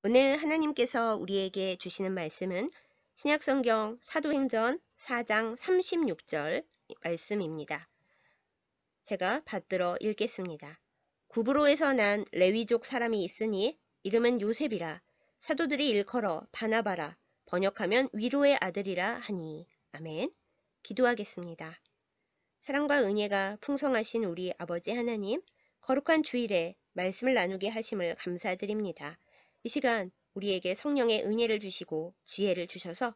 오늘 하나님께서 우리에게 주시는 말씀은 신약성경 사도행전 4장 36절 말씀입니다. 제가 받들어 읽겠습니다. 구브로에서 난 레위족 사람이 있으니 이름은 요셉이라. 사도들이 일컬어 바나바라. 번역하면 위로의 아들이라 하니. 아멘. 기도하겠습니다. 사랑과 은혜가 풍성하신 우리 아버지 하나님, 거룩한 주일에 말씀을 나누게 하심을 감사드립니다. 이 시간 우리에게 성령의 은혜를 주시고 지혜를 주셔서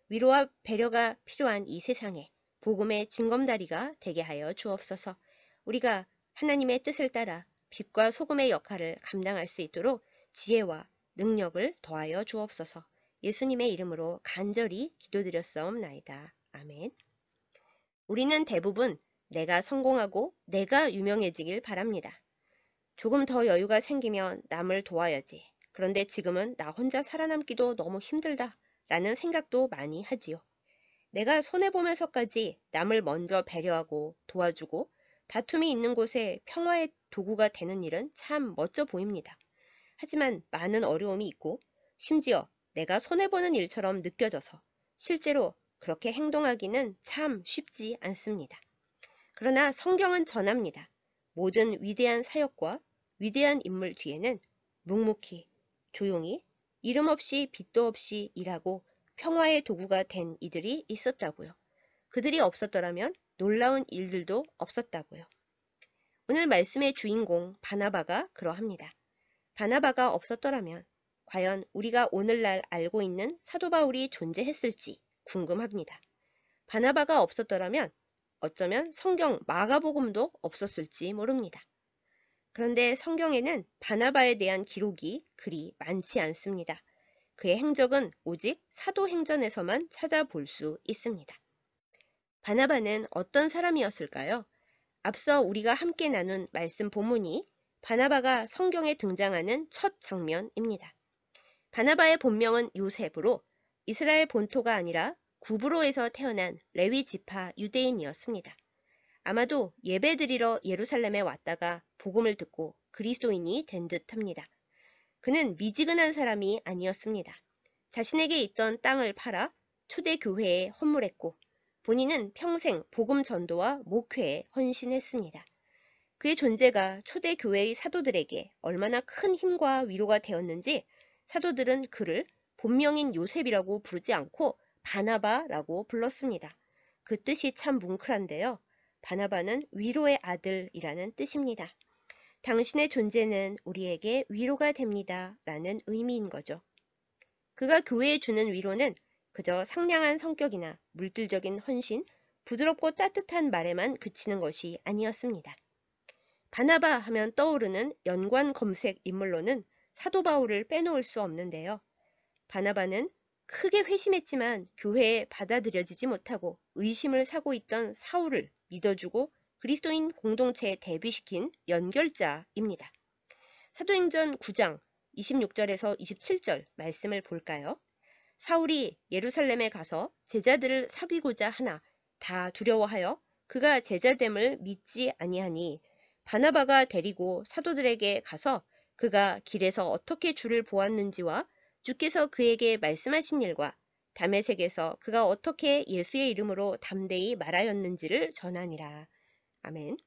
위로와 배려가 필요한 이 세상에 복음의 징검다리가 되게 하여 주옵소서. 우리가 하나님의 뜻을 따라 빛과 소금의 역할을 감당할 수 있도록 지혜와 능력을 더하여 주옵소서. 예수님의 이름으로 간절히 기도드렸사옵나이다. 아멘. 우리는 대부분 내가 성공하고 내가 유명해지길 바랍니다. 조금 더 여유가 생기면 남을 도와야지. 그런데 지금은 나 혼자 살아남기도 너무 힘들다 라는 생각도 많이 하지요. 내가 손해보면서까지 남을 먼저 배려하고 도와주고 다툼이 있는 곳에 평화의 도구가 되는 일은 참 멋져 보입니다. 하지만 많은 어려움이 있고 심지어 내가 손해보는 일처럼 느껴져서 실제로 그렇게 행동하기는 참 쉽지 않습니다. 그러나 성경은 전합니다. 모든 위대한 사역과 위대한 인물 뒤에는 묵묵히 조용히 이름 없이 빛도 없이 일하고 평화의 도구가 된 이들이 있었다고요. 그들이 없었더라면 놀라운 일들도 없었다고요. 오늘 말씀의 주인공 바나바가 그러합니다. 바나바가 없었더라면 과연 우리가 오늘날 알고 있는 사도 바울이 존재했을지 궁금합니다. 바나바가 없었더라면 어쩌면 성경 마가복음도 없었을지 모릅니다. 그런데 성경에는 바나바에 대한 기록이 그리 많지 않습니다. 그의 행적은 오직 사도행전에서만 찾아볼 수 있습니다. 바나바는 어떤 사람이었을까요? 앞서 우리가 함께 나눈 말씀 본문이 바나바가 성경에 등장하는 첫 장면입니다. 바나바의 본명은 요셉으로 이스라엘 본토가 아니라 구브로에서 태어난 레위 지파 유대인이었습니다. 아마도 예배드리러 예루살렘에 왔다가 복음을 듣고 그리스도인이 된 듯합니다. 그는 미지근한 사람이 아니었습니다. 자신에게 있던 땅을 팔아 초대교회에 헌물했고 본인은 평생 복음 전도와 목회에 헌신했습니다. 그의 존재가 초대교회의 사도들에게 얼마나 큰 힘과 위로가 되었는지 사도들은 그를 본명인 요셉이라고 부르지 않고 바나바라고 불렀습니다. 그 뜻이 참 뭉클한데요. 바나바는 위로의 아들이라는 뜻입니다. 당신의 존재는 우리에게 위로가 됩니다. 라는 의미인 거죠. 그가 교회에 주는 위로는 그저 상냥한 성격이나 물질적인 헌신, 부드럽고 따뜻한 말에만 그치는 것이 아니었습니다. 바나바 하면 떠오르는 연관 검색 인물로는 사도 바울을 빼놓을 수 없는데요. 바나바는 크게 회심했지만 교회에 받아들여지지 못하고 의심을 사고 있던 사울을 믿어주고 그리스도인 공동체에 대비시킨 연결자입니다. 사도행전 9장 26절에서 27절 말씀을 볼까요? 사울이 예루살렘에 가서 제자들을 사귀고자 하나 다 두려워하여 그가 제자됨을 믿지 아니하니 바나바가 데리고 사도들에게 가서 그가 길에서 어떻게 주를 보았는지와 주께서 그에게 말씀하신 일과 다메섹에서 그가 어떻게 예수의 이름으로 담대히 말하였는지를 전하니라. 아멘.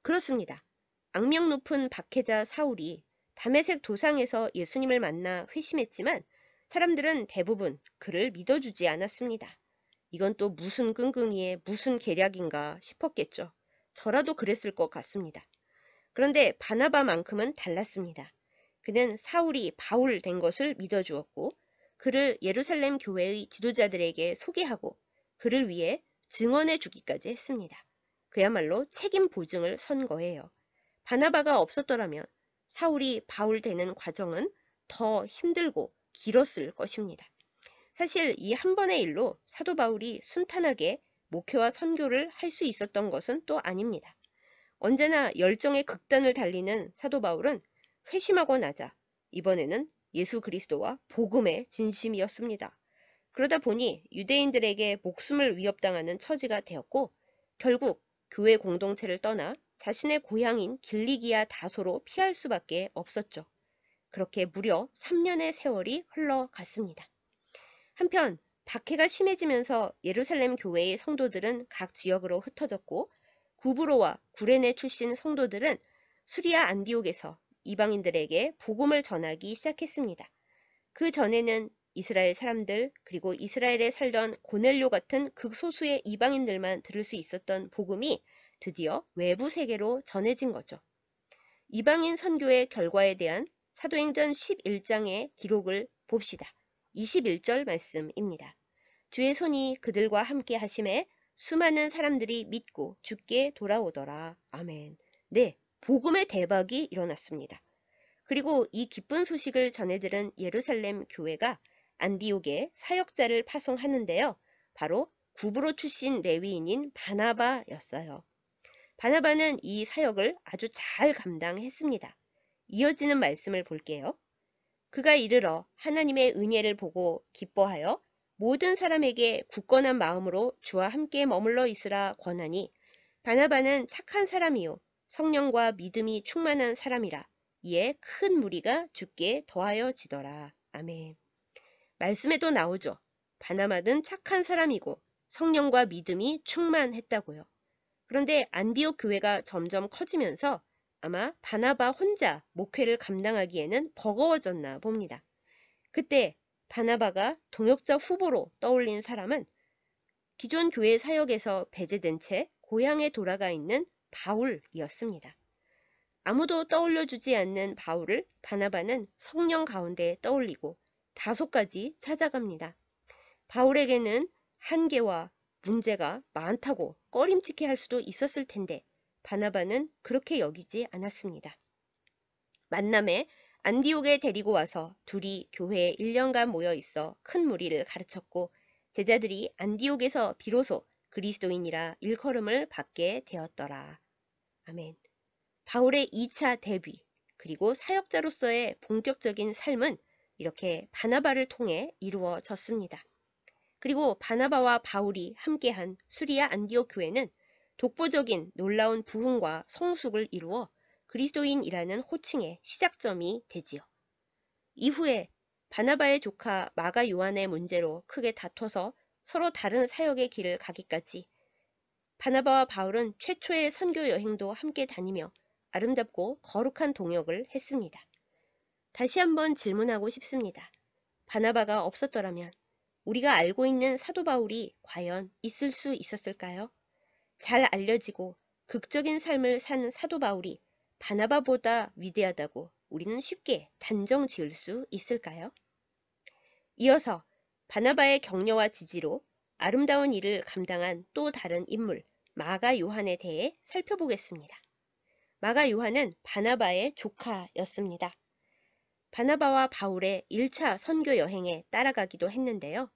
그렇습니다. 악명 높은 박해자 사울이 다메섹 도상에서 예수님을 만나 회심했지만 사람들은 대부분 그를 믿어주지 않았습니다. 이건 또 무슨 끙끙이에 무슨 계략인가 싶었겠죠. 저라도 그랬을 것 같습니다. 그런데 바나바만큼은 달랐습니다. 그는 사울이 바울 된 것을 믿어주었고 그를 예루살렘 교회의 지도자들에게 소개하고 그를 위해 증언해 주기까지 했습니다. 그야말로 책임 보증을 선 거예요. 바나바가 없었더라면 사울이 바울 되는 과정은 더 힘들고 길었을 것입니다. 사실 이 한 번의 일로 사도 바울이 순탄하게 목회와 선교를 할 수 있었던 것은 또 아닙니다. 언제나 열정의 극단을 달리는 사도 바울은 회심하고 나자 이번에는 예수 그리스도와 복음의 진심이었습니다. 그러다 보니 유대인들에게 목숨을 위협당하는 처지가 되었고 결국 교회 공동체를 떠나 자신의 고향인 길리기아 다소로 피할 수밖에 없었죠. 그렇게 무려 3년의 세월이 흘러갔습니다. 한편 박해가 심해지면서 예루살렘 교회의 성도들은 각 지역으로 흩어졌고 구브로와 구레네 출신 성도들은 수리아 안디옥에서 이방인들에게 복음을 전하기 시작했습니다. 그 전에는 이스라엘 사람들 그리고 이스라엘에 살던 고넬료 같은 극소수의 이방인들만 들을 수 있었던 복음이 드디어 외부 세계로 전해진 거죠. 이방인 선교의 결과에 대한 사도행전 11장의 기록을 봅시다. 21절 말씀입니다. 주의 손이 그들과 함께 하심에 수많은 사람들이 믿고 주께 돌아오더라. 아멘. 네, 복음의 대박이 일어났습니다. 그리고 이 기쁜 소식을 전해들은 예루살렘 교회가 안디옥에 사역자를 파송하는데요. 바로 구브로 출신 레위인인 바나바였어요. 바나바는 이 사역을 아주 잘 감당했습니다. 이어지는 말씀을 볼게요. 그가 이르러 하나님의 은혜를 보고 기뻐하여 모든 사람에게 굳건한 마음으로 주와 함께 머물러 있으라 권하니 바나바는 착한 사람이요 성령과 믿음이 충만한 사람이라 이에 큰 무리가 주께 더하여지더라. 아멘. 말씀에도 나오죠. 바나바는 착한 사람이고 성령과 믿음이 충만했다고요. 그런데 안디옥 교회가 점점 커지면서 아마 바나바 혼자 목회를 감당하기에는 버거워졌나 봅니다. 그때 바나바가 동역자 후보로 떠올린 사람은 기존 교회 사역에서 배제된 채 고향에 돌아가 있는 바울이었습니다. 아무도 떠올려주지 않는 바울을 바나바는 성령 가운데 떠올리고 다소까지 찾아갑니다. 바울에게는 한계와 문제가 많다고 꺼림칙해 할 수도 있었을 텐데 바나바는 그렇게 여기지 않았습니다. 만남에 안디옥에 데리고 와서 둘이 교회에 1년간 모여 있어 큰 무리를 가르쳤고 제자들이 안디옥에서 비로소 그리스도인이라 일컬음을 받게 되었더라. 아멘. 바울의 2차 데뷔 그리고 사역자로서의 본격적인 삶은 이렇게 바나바를 통해 이루어졌습니다. 그리고 바나바와 바울이 함께한 수리아 안디옥 교회는 독보적인 놀라운 부흥과 성숙을 이루어 그리스도인이라는 호칭의 시작점이 되지요. 이후에 바나바의 조카 마가 요한의 문제로 크게 다퉈서 서로 다른 사역의 길을 가기까지 바나바와 바울은 최초의 선교 여행도 함께 다니며 아름답고 거룩한 동역을 했습니다. 다시 한번 질문하고 싶습니다. 바나바가 없었더라면 우리가 알고 있는 사도 바울이 과연 있을 수 있었을까요? 잘 알려지고 극적인 삶을 산 사도 바울이 바나바보다 위대하다고 우리는 쉽게 단정 지을 수 있을까요? 이어서 바나바의 격려와 지지로 아름다운 일을 감당한 또 다른 인물 마가 요한에 대해 살펴보겠습니다. 마가 요한은 바나바의 조카였습니다. 바나바와 바울의 1차 선교 여행에 따라가기도 했는데요.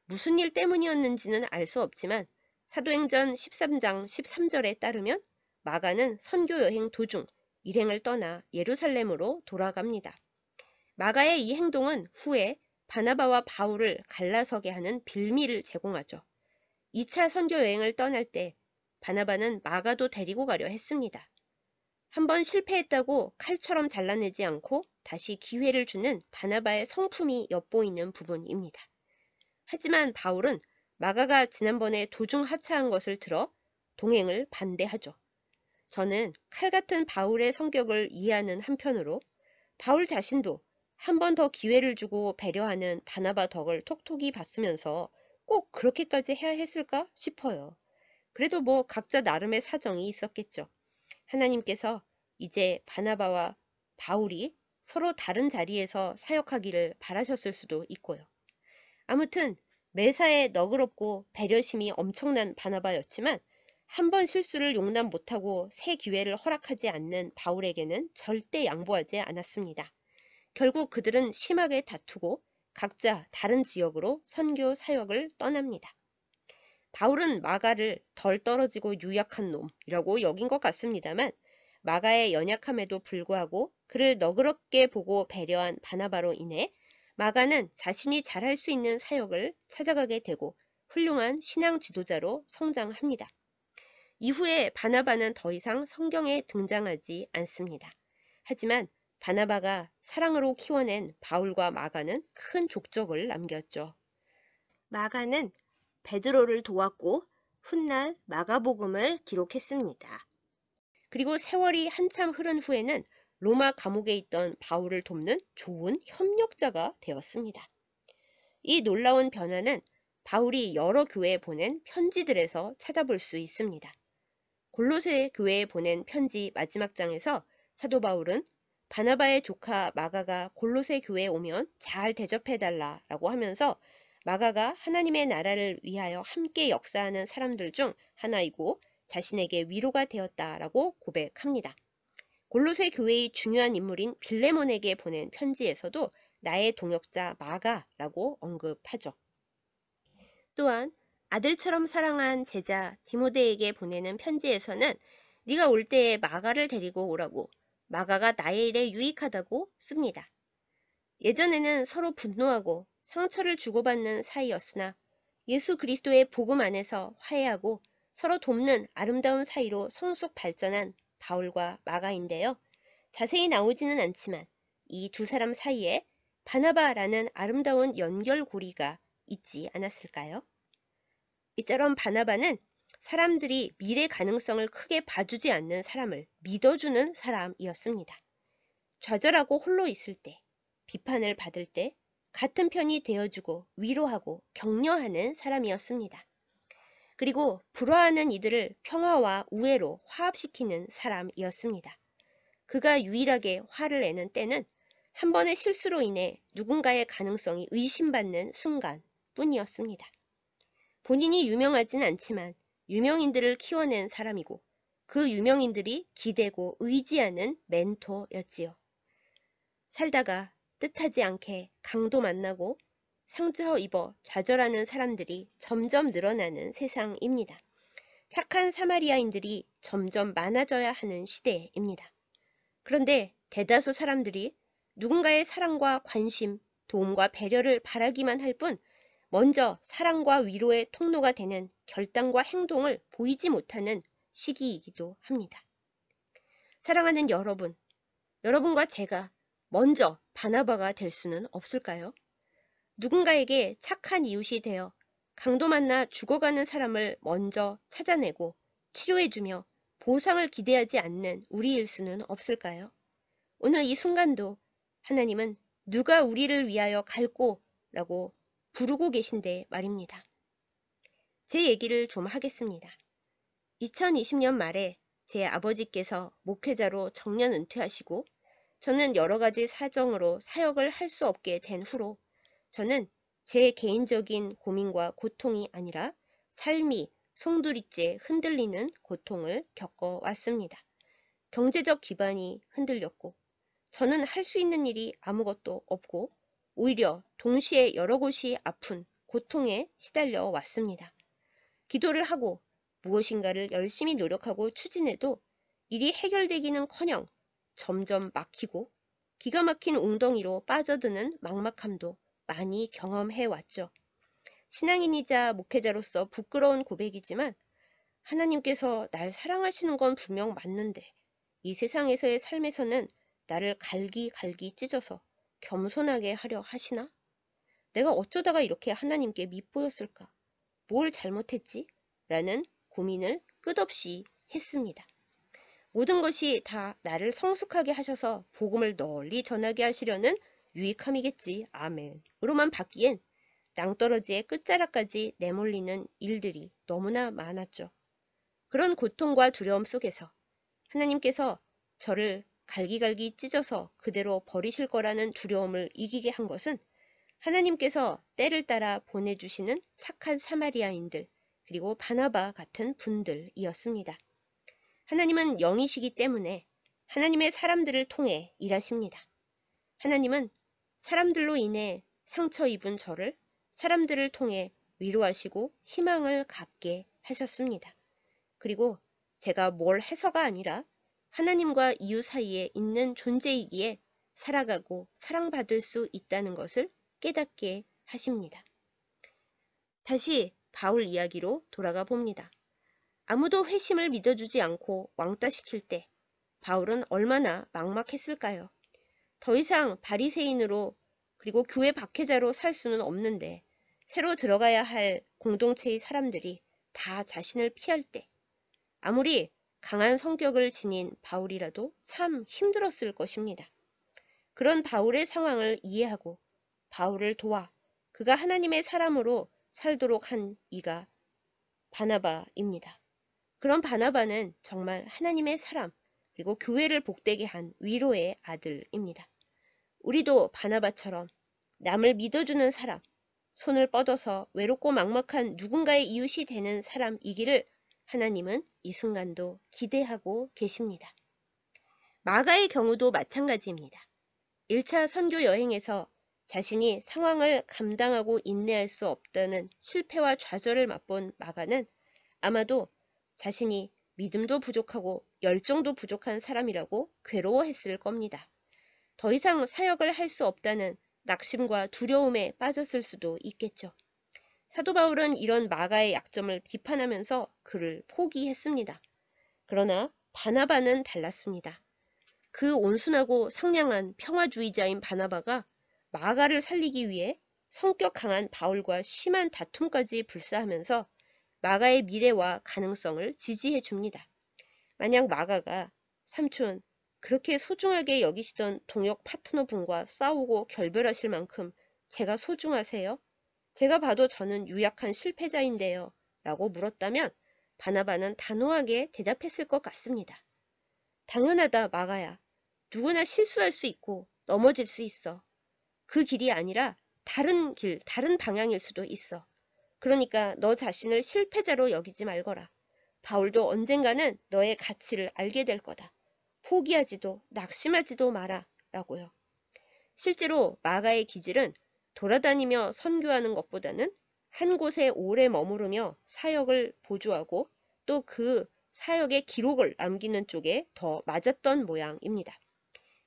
무슨 일 때문이었는지는 알 수 없지만 사도행전 13장 13절에 따르면 마가는 선교 여행 도중 일행을 떠나 예루살렘으로 돌아갑니다. 마가의 이 행동은 후에 바나바와 바울을 갈라서게 하는 빌미를 제공하죠. 2차 선교 여행을 떠날 때 바나바는 마가도 데리고 가려 했습니다. 한번 실패했다고 칼처럼 잘라내지 않고 다시 기회를 주는 바나바의 성품이 엿보이는 부분입니다. 하지만 바울은 마가가 지난번에 도중 하차한 것을 들어 동행을 반대하죠. 저는 칼 같은 바울의 성격을 이해하는 한편으로 바울 자신도 한 번 더 기회를 주고 배려하는 바나바 덕을 톡톡히 봤으면서 꼭 그렇게까지 해야 했을까 싶어요. 그래도 뭐 각자 나름의 사정이 있었겠죠. 하나님께서 이제 바나바와 바울이 서로 다른 자리에서 사역하기를 바라셨을 수도 있고요. 아무튼 매사에 너그럽고 배려심이 엄청난 바나바였지만 한 번 실수를 용납 못하고 새 기회를 허락하지 않는 바울에게는 절대 양보하지 않았습니다. 결국 그들은 심하게 다투고 각자 다른 지역으로 선교 사역을 떠납니다. 바울은 마가를 덜 떨어지고 유약한 놈이라고 여긴 것 같습니다만 마가의 연약함에도 불구하고 그를 너그럽게 보고 배려한 바나바로 인해 마가는 자신이 잘할 수 있는 사역을 찾아가게 되고 훌륭한 신앙 지도자로 성장합니다. 이후에 바나바는 더 이상 성경에 등장하지 않습니다. 하지만 바나바가 사랑으로 키워낸 바울과 마가는 큰 족적을 남겼죠. 마가는 베드로를 도왔고 훗날 마가복음을 기록했습니다. 그리고 세월이 한참 흐른 후에는 로마 감옥에 있던 바울을 돕는 좋은 협력자가 되었습니다. 이 놀라운 변화는 바울이 여러 교회에 보낸 편지들에서 찾아볼 수 있습니다. 골로새 교회에 보낸 편지 마지막 장에서 사도 바울은 바나바의 조카 마가가 골로새 교회에 오면 잘 대접해달라라고 하면서 마가가 하나님의 나라를 위하여 함께 역사하는 사람들 중 하나이고 자신에게 위로가 되었다라고 고백합니다. 골로새 교회의 중요한 인물인 빌레몬에게 보낸 편지에서도 나의 동역자 마가라고 언급하죠. 또한 아들처럼 사랑한 제자 디모데에게 보내는 편지에서는 네가 올 때에 마가를 데리고 오라고, 마가가 나의 일에 유익하다고 씁니다. 예전에는 서로 분노하고 상처를 주고받는 사이였으나 예수 그리스도의 복음 안에서 화해하고 서로 돕는 아름다운 사이로 성숙 발전한 바울과 마가인데요. 자세히 나오지는 않지만 이 두 사람 사이에 바나바라는 아름다운 연결고리가 있지 않았을까요? 이처럼 바나바는 사람들이 미래 가능성을 크게 봐주지 않는 사람을 믿어주는 사람이었습니다. 좌절하고 홀로 있을 때, 비판을 받을 때 같은 편이 되어주고 위로하고 격려하는 사람이었습니다. 그리고 불화하는 이들을 평화와 우애로 화합시키는 사람이었습니다. 그가 유일하게 화를 내는 때는 한 번의 실수로 인해 누군가의 가능성이 의심받는 순간 뿐이었습니다. 본인이 유명하진 않지만 유명인들을 키워낸 사람이고 그 유명인들이 기대고 의지하는 멘토였지요. 살다가 뜻하지 않게 강도 만나고 상처 입어 좌절하는 사람들이 점점 늘어나는 세상입니다. 착한 사마리아인들이 점점 많아져야 하는 시대입니다. 그런데 대다수 사람들이 누군가의 사랑과 관심, 도움과 배려를 바라기만 할 뿐 먼저 사랑과 위로의 통로가 되는 결단과 행동을 보이지 못하는 시기이기도 합니다. 사랑하는 여러분, 여러분과 제가 먼저 바나바가 될 수는 없을까요? 누군가에게 착한 이웃이 되어 강도 만나 죽어가는 사람을 먼저 찾아내고 치료해주며 보상을 기대하지 않는 우리일 수는 없을까요? 오늘 이 순간도 하나님은 누가 우리를 위하여 갈고라고 부르고 계신데 말입니다. 제 얘기를 좀 하겠습니다. 2020년 말에 제 아버지께서 목회자로 정년 은퇴하시고 저는 여러 가지 사정으로 사역을 할 수 없게 된 후로 저는 제 개인적인 고민과 고통이 아니라 삶이 송두리째 흔들리는 고통을 겪어왔습니다. 경제적 기반이 흔들렸고 저는 할 수 있는 일이 아무것도 없고 오히려 동시에 여러 곳이 아픈 고통에 시달려 왔습니다. 기도를 하고 무엇인가를 열심히 노력하고 추진해도 일이 해결되기는커녕 점점 막히고 기가 막힌 웅덩이로 빠져드는 막막함도 많이 경험해 왔죠. 신앙인이자 목회자로서 부끄러운 고백이지만 하나님께서 날 사랑하시는 건 분명 맞는데 이 세상에서의 삶에서는 나를 갈기갈기 찢어서 겸손하게 하려 하시나? 내가 어쩌다가 이렇게 하나님께 밉보였을까? 뭘 잘못했지? 라는 고민을 끝없이 했습니다. 모든 것이 다 나를 성숙하게 하셔서 복음을 널리 전하게 하시려는 유익함이겠지. 아멘으로만 받기엔 낭떠러지의 끝자락까지 내몰리는 일들이 너무나 많았죠. 그런 고통과 두려움 속에서 하나님께서 저를 갈기갈기 찢어서 그대로 버리실 거라는 두려움을 이기게 한 것은 하나님께서 때를 따라 보내주시는 착한 사마리아인들 그리고 바나바 같은 분들이었습니다. 하나님은 영이시기 때문에 하나님의 사람들을 통해 일하십니다. 하나님은 사람들로 인해 상처 입은 저를 사람들을 통해 위로하시고 희망을 갖게 하셨습니다. 그리고 제가 뭘 해서가 아니라 하나님과 이웃 사이에 있는 존재이기에 살아가고 사랑받을 수 있다는 것을 깨닫게 하십니다. 다시 바울 이야기로 돌아가 봅니다. 아무도 회심을 믿어주지 않고 왕따시킬 때 바울은 얼마나 막막했을까요? 더 이상 바리새인으로 그리고 교회 박해자로 살 수는 없는데 새로 들어가야 할 공동체의 사람들이 다 자신을 피할 때 아무리 강한 성격을 지닌 바울이라도 참 힘들었을 것입니다. 그런 바울의 상황을 이해하고 바울을 도와 그가 하나님의 사람으로 살도록 한 이가 바나바입니다. 그런 바나바는 정말 하나님의 사람 그리고 교회를 복되게 한 위로의 아들입니다. 우리도 바나바처럼 남을 믿어주는 사람, 손을 뻗어서 외롭고 막막한 누군가의 이웃이 되는 사람이기를 하나님은 이 순간도 기대하고 계십니다. 마가의 경우도 마찬가지입니다. 1차 선교 여행에서 자신이 상황을 감당하고 인내할 수 없다는 실패와 좌절을 맛본 마가는 아마도 자신이 믿음도 부족하고 열정도 부족한 사람이라고 괴로워했을 겁니다. 더 이상 사역을 할 수 없다는 낙심과 두려움에 빠졌을 수도 있겠죠. 사도 바울은 이런 마가의 약점을 비판하면서 그를 포기했습니다. 그러나 바나바는 달랐습니다. 그 온순하고 상냥한 평화주의자인 바나바가 마가를 살리기 위해 성격 강한 바울과 심한 다툼까지 불사하면서 마가의 미래와 가능성을 지지해 줍니다. 만약 마가가 삼촌, 그렇게 소중하게 여기시던 동역 파트너분과 싸우고 결별하실 만큼 제가 소중하세요? 제가 봐도 저는 유약한 실패자인데요. 라고 물었다면 바나바는 단호하게 대답했을 것 같습니다. 당연하다, 마가야. 누구나 실수할 수 있고 넘어질 수 있어. 그 길이 아니라 다른 길, 다른 방향일 수도 있어. 그러니까 너 자신을 실패자로 여기지 말거라. 바울도 언젠가는 너의 가치를 알게 될 거다. 포기하지도 낙심하지도 마라. 라고요. 실제로 마가의 기질은 돌아다니며 선교하는 것보다는 한 곳에 오래 머무르며 사역을 보조하고 또 그 사역의 기록을 남기는 쪽에 더 맞았던 모양입니다.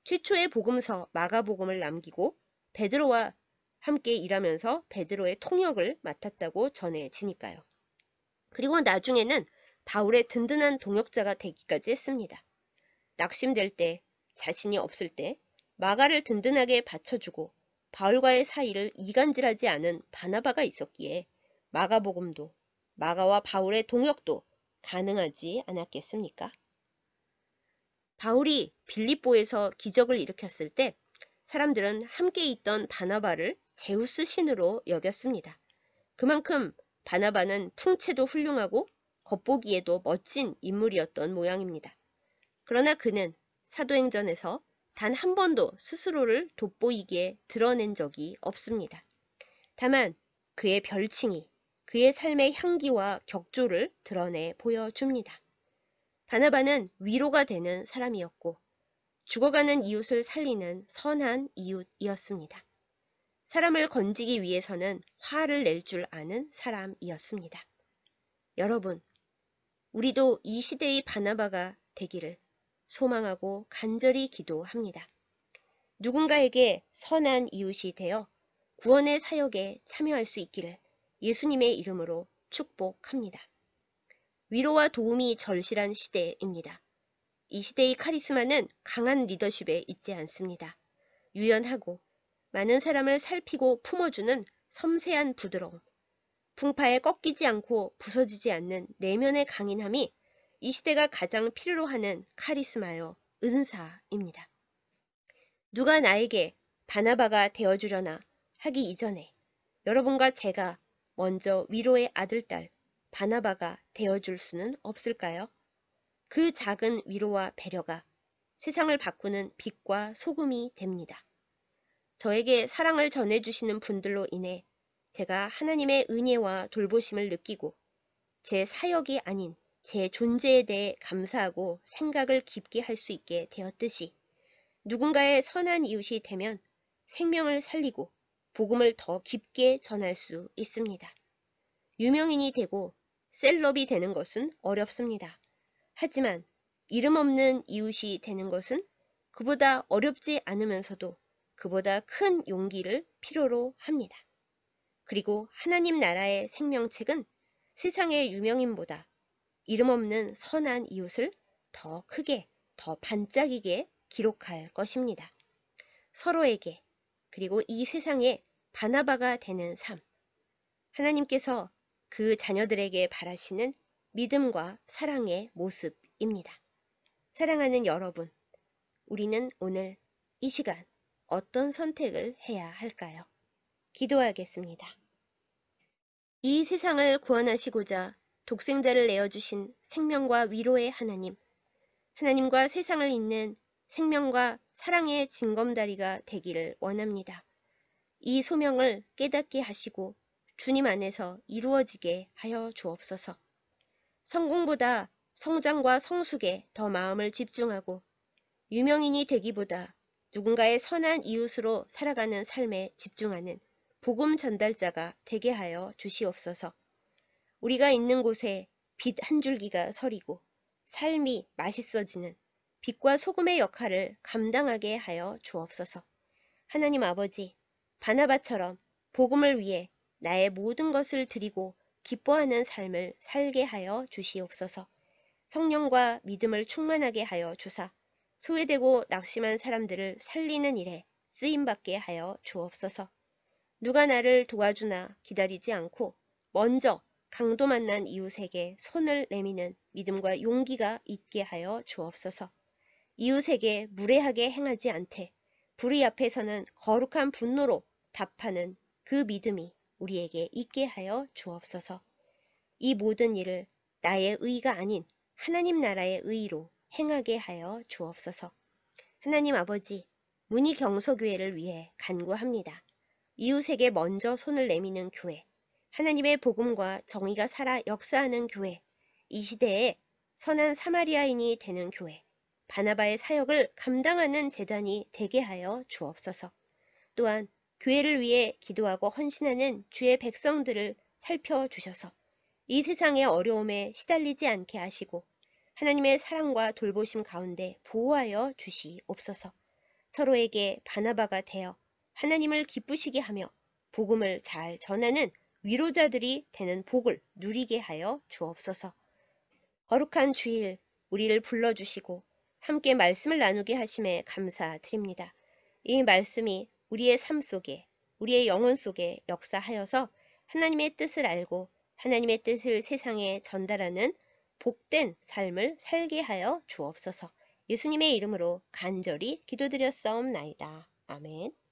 최초의 복음서 마가복음을 남기고 베드로와 함께 일하면서 베드로의 통역을 맡았다고 전해지니까요. 그리고 나중에는 바울의 든든한 동역자가 되기까지 했습니다. 낙심될 때, 자신이 없을 때 마가를 든든하게 받쳐주고 바울과의 사이를 이간질하지 않은 바나바가 있었기에 마가복음도 마가와 바울의 동역도 가능하지 않았겠습니까? 바울이 빌립보에서 기적을 일으켰을 때 사람들은 함께 있던 바나바를 제우스 신으로 여겼습니다. 그만큼 바나바는 풍채도 훌륭하고 겉보기에도 멋진 인물이었던 모양입니다. 그러나 그는 사도행전에서 단 한 번도 스스로를 돋보이게 드러낸 적이 없습니다. 다만 그의 별칭이 그의 삶의 향기와 격조를 드러내 보여줍니다. 바나바는 위로가 되는 사람이었고 죽어가는 이웃을 살리는 선한 이웃이었습니다. 사람을 건지기 위해서는 화를 낼 줄 아는 사람이었습니다. 여러분, 우리도 이 시대의 바나바가 되기를 소망하고 간절히 기도합니다. 누군가에게 선한 이웃이 되어 구원의 사역에 참여할 수 있기를 예수님의 이름으로 축복합니다. 위로와 도움이 절실한 시대입니다. 이 시대의 카리스마는 강한 리더십에 있지 않습니다. 유연하고 많은 사람을 살피고 품어주는 섬세한 부드러움, 풍파에 꺾이지 않고 부서지지 않는 내면의 강인함이 이 시대가 가장 필요로 하는 카리스마요, 은사입니다. 누가 나에게 바나바가 되어주려나 하기 이전에 여러분과 제가 먼저 위로의 아들딸 바나바가 되어줄 수는 없을까요? 그 작은 위로와 배려가 세상을 바꾸는 빛과 소금이 됩니다. 저에게 사랑을 전해주시는 분들로 인해 제가 하나님의 은혜와 돌보심을 느끼고 제 사역이 아닌 제 존재에 대해 감사하고 생각을 깊게 할 수 있게 되었듯이 누군가의 선한 이웃이 되면 생명을 살리고 복음을 더 깊게 전할 수 있습니다. 유명인이 되고 셀럽이 되는 것은 어렵습니다. 하지만 이름 없는 이웃이 되는 것은 그보다 어렵지 않으면서도 그보다 큰 용기를 필요로 합니다. 그리고 하나님 나라의 생명책은 세상의 유명인보다 이름 없는 선한 이웃을 더 크게, 더 반짝이게 기록할 것입니다. 서로에게 그리고 이 세상에 바나바가 되는 삶. 하나님께서 그 자녀들에게 바라시는 믿음과 사랑의 모습입니다. 사랑하는 여러분, 우리는 오늘 이 시간 어떤 선택을 해야 할까요? 기도하겠습니다. 이 세상을 구원하시고자 독생자를 내어주신 생명과 위로의 하나님, 하나님과 세상을 잇는 생명과 사랑의 징검다리가 되기를 원합니다. 이 소명을 깨닫게 하시고 주님 안에서 이루어지게 하여 주옵소서. 성공보다 성장과 성숙에 더 마음을 집중하고 유명인이 되기보다 누군가의 선한 이웃으로 살아가는 삶에 집중하는 복음 전달자가 되게 하여 주시옵소서. 우리가 있는 곳에 빛 한 줄기가 서리고 삶이 맛있어지는 빛과 소금의 역할을 감당하게 하여 주옵소서. 하나님 아버지, 바나바처럼 복음을 위해 나의 모든 것을 드리고 기뻐하는 삶을 살게 하여 주시옵소서. 성령과 믿음을 충만하게 하여 주사 소외되고 낙심한 사람들을 살리는 일에 쓰임받게 하여 주옵소서. 누가 나를 도와주나 기다리지 않고 먼저 강도 만난 이웃에게 손을 내미는 믿음과 용기가 있게 하여 주옵소서. 이웃에게 무례하게 행하지 않되 불의 앞에서는 거룩한 분노로 답하는 그 믿음이 우리에게 있게 하여 주옵소서. 이 모든 일을 나의 의가 아닌 하나님 나라의 의로 행하게 하여 주옵소서. 하나님 아버지, 문희경서교회를 위해 간구합니다. 이웃에게 먼저 손을 내미는 교회, 하나님의 복음과 정의가 살아 역사하는 교회, 이 시대에 선한 사마리아인이 되는 교회, 바나바의 사역을 감당하는 재단이 되게 하여 주옵소서. 또한 교회를 위해 기도하고 헌신하는 주의 백성들을 살펴주셔서 이 세상의 어려움에 시달리지 않게 하시고 하나님의 사랑과 돌보심 가운데 보호하여 주시옵소서. 서로에게 바나바가 되어 하나님을 기쁘시게 하며 복음을 잘 전하는 위로자들이 되는 복을 누리게 하여 주옵소서. 거룩한 주일 우리를 불러주시고 함께 말씀을 나누게 하심에 감사드립니다. 이 말씀이 우리의 삶 속에 우리의 영혼 속에 역사하여서 하나님의 뜻을 알고 하나님의 뜻을 세상에 전달하는 복된 삶을 살게 하여 주옵소서. 예수님의 이름으로 간절히 기도드렸사옵나이다. 아멘.